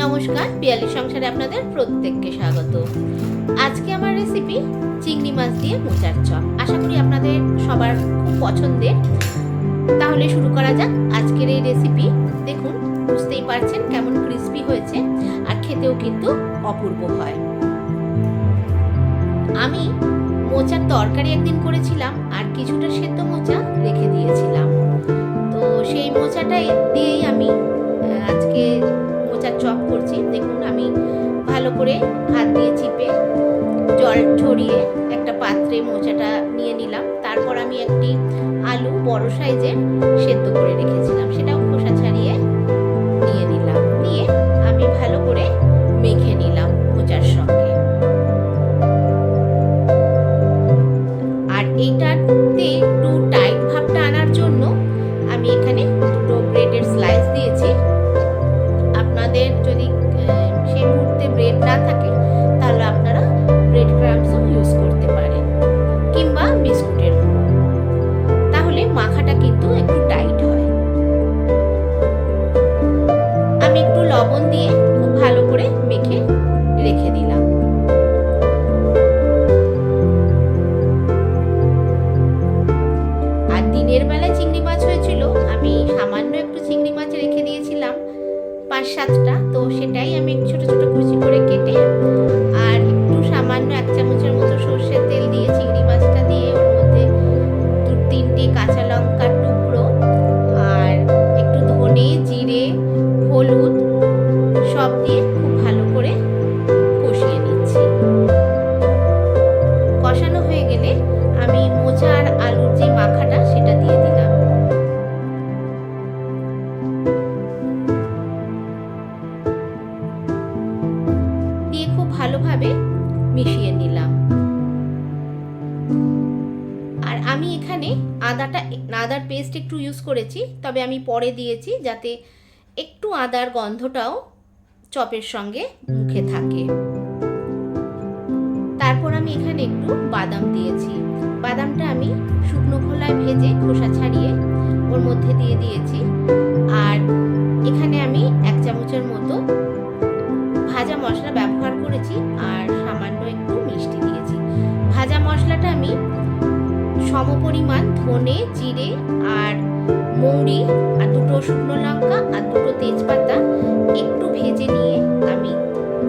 নমস্কার, পিয়ালি সংসারে আপনাদের প্রত্যেককে স্বাগত। আজকে আমার রেসিপি চিংড়ি মাছ দিয়ে মোচার চপ। আশা করি আপনাদের সবার খুব পছন্দের। তাহলে শুরু করা যাক আজকের এই রেসিপি। দেখুন, বুঝতেই পারছেন কেমন ক্রিস্পি হয়েছে, আর খেতেও কিন্তু অপূর্ব হয়। আমি মোচার তরকারি একদিন করেছিলাম, আর কিছুটা সেদ্ধ মোচা রেখে দিয়েছিলাম। তো সেই মোচাটা দিয়েই আমি আজকে মোচার চপ করছি। দেখুন, আমি ভালো করে হাত দিয়ে চিপে জল ছড়িয়ে একটা পাত্রে মোচাটা নিয়ে নিলাম। তারপর আমি একটি আলু বড় সাইজের সেদ্ধ করে রেখেছিলাম, সেটাও খোসা ছাড়িয়ে নিয়ে নিলাম। নিয়ে আমি ভালো করে মেখে নিলাম মোচার সঙ্গে। আর এইটাতে একটু টাইট ভাবটা আনার জন্য আমি এখানে দুটো ব্রেডের স্লাইস দিয়েছি। আপনাদের যদি সেই মুহূর্তে ব্রেড না থাকে তাহলে আপনারা ব্রেড ক্রাম্বসও ইউজ করতে পারেন, কিংবা বিস্কুটের গুঁড়ো। তাহলে মাখাটা কিন্তু একটু টাইট হয়। আমি একটু লবণ দিয়ে খুব ভালো করে মেখে রেখে দিলাম। আর দিনের বেলায় চিংড়ি মাছ হয়েছিল, আমি সামান্য একটু চিংড়ি মাছ রেখে দিয়েছিলাম 5-7টা। তো সেটাই আমি ছোট ছোট কুচি করে কেটে আর একটু সামান্য 1 চামচের মতো সর্ষের তেল দিয়ে চিংড়ি মাছটা দিয়ে ওর মধ্যে 2-3টে কাঁচা লঙ্কার টুকরো আর একটু ধনে, জিরে, হলুদ সব দিয়ে খুব ভালো করে কষিয়ে নিচ্ছি। কষানো হয়ে গেলে আমি মোচা আর আলুর যে মাখাটা সেটা দিয়ে দিলাম। দিয়ে খুব ভালোভাবে মিশিয়ে নিলাম। আর আমি এখানে আদার পেস্ট একটু ইউজ করেছি, তবে আমি পরে দিয়েছি যাতে একটু আদার গন্ধটাও চপের সঙ্গে মুখে থাকে। তারপর আমি এখানে একটু বাদাম দিয়েছি। বাদামটা আমি শুকনো খোলায় ভেজে খোসা ছাড়িয়ে ওর মধ্যে দিয়ে দিয়েছি। আর এখানে আমি 1 চামচের মতো ভাজা মশলা ব্যবহার করেছি, আর সামান্য একটু মিষ্টি দিয়েছি। ভাজা মশলাটা আমি সমপরিমাণ ধনে, জিরে আর মৌরি আর 2টো শুকনো লঙ্কা আর 2টো তেজপাতা একটু ভেজে নিয়ে আমি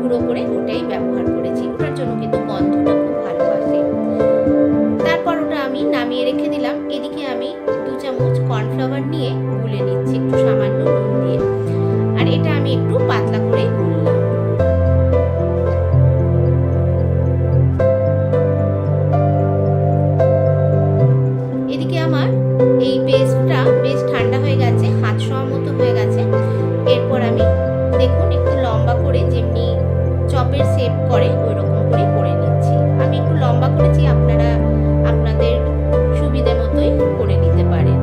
গুঁড়ো করে ওটাই ব্যবহার করেছি। ওটার জন্য কিন্তু গন্ধটা খুব ভালো আসে। তারপর ওটা আমি নামিয়ে রেখে দিলাম। এদিকে আমি 2 চামচ কর্নফ্লাওয়ার নিয়ে গুলে নিচ্ছি একটু সামান্য নুন দিয়ে। আর এটা আমি একটু পাতলা করে গুললাম। এদিকে আমার এই পেস্টটা বেশ ঠান্ডা হয়ে গেছে, হাত ছোঁয়ার মতো হয়ে গেছে। এরপর আমি দেখুন একটু লম্বা করে, যেমনি চপের শেপ করে ওই রকম করে করে নিচ্ছি। আমি একটু লম্বা করেছি, আপনারা আপনাদের সুবিধা মতোই করে নিতে পারেন।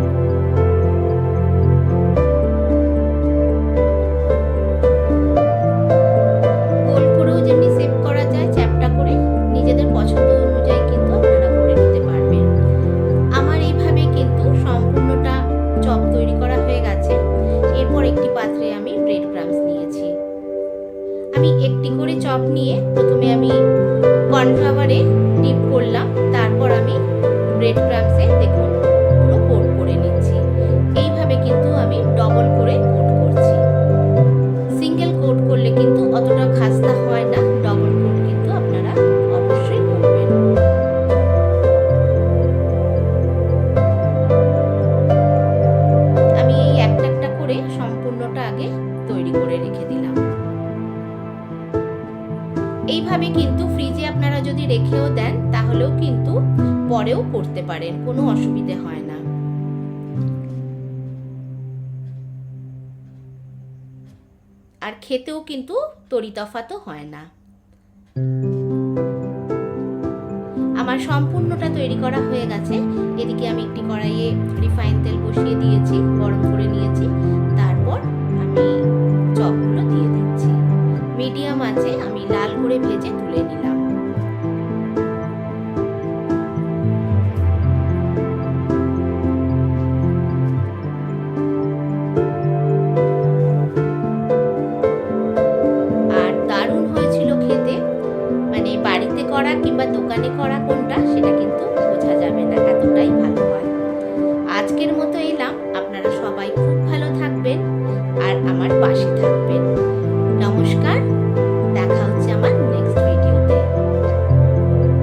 গোল করেও যেমনি শেপ করা যায়, চ্যাপটা করে নিজেদের পছন্দ অনুযায়ী কিন্তু আপনারা করে নিতে পারবেন। আমার এইভাবে কিন্তু সম্পূর্ণটা চপ তৈরি করা হয়ে গেছে। এরপর একটি পাত্রে আমি ব্রেড ক্রাম্বস নিয়েছি। আমি একটি করে চপ নিয়ে প্রথমে আমি কর্নফ্লাওয়ারে ডিপ করলাম, তারপর আমি ব্রেড ক্রাম্বসে দেখুন পুরো কোট করে নিচ্ছি। এইভাবে কিন্তু আমি ডবল করে কোট করছি। সিঙ্গেল কোট করলে কিন্তু অতটা খাস্তা হয় না, ডবল কোট কিন্তু আপনারা অবশ্যই করবেন। আমি এই একটা করে সম্পূর্ণটা আগে তৈরি করে রেখে দিলাম। এইভাবে কিন্তু ফ্রিজে আপনারা যদি রেখেও দেন তাহলেও কিন্তু পরেও করতে পারেন, কোনো অসুবিধে হয় না। আর খেতেও কিন্তু তরিতফাতও হয় না। আমার সম্পূর্ণটা তৈরি করা হয়ে গেছে। এদিকে আমি একটি কড়াইয়ে রিফাইন তেল বসিয়ে দিয়েছি, গরম করে নিয়েছি। তারপর আমি চপগুলো দিয়ে দিচ্ছি। মিডিয়াম আঁচে আমি লাল করে ভেজে তুলে নিলাম। করা কিংবা দোকানে করা কোনটা সেটা কিন্তু বোঝা যাবে না, এতটাই ভালো হয়। আজকের মতো এলাম, আপনারা সবাই খুব ভালো থাকবেন আর আমার পাশে থাকবেন।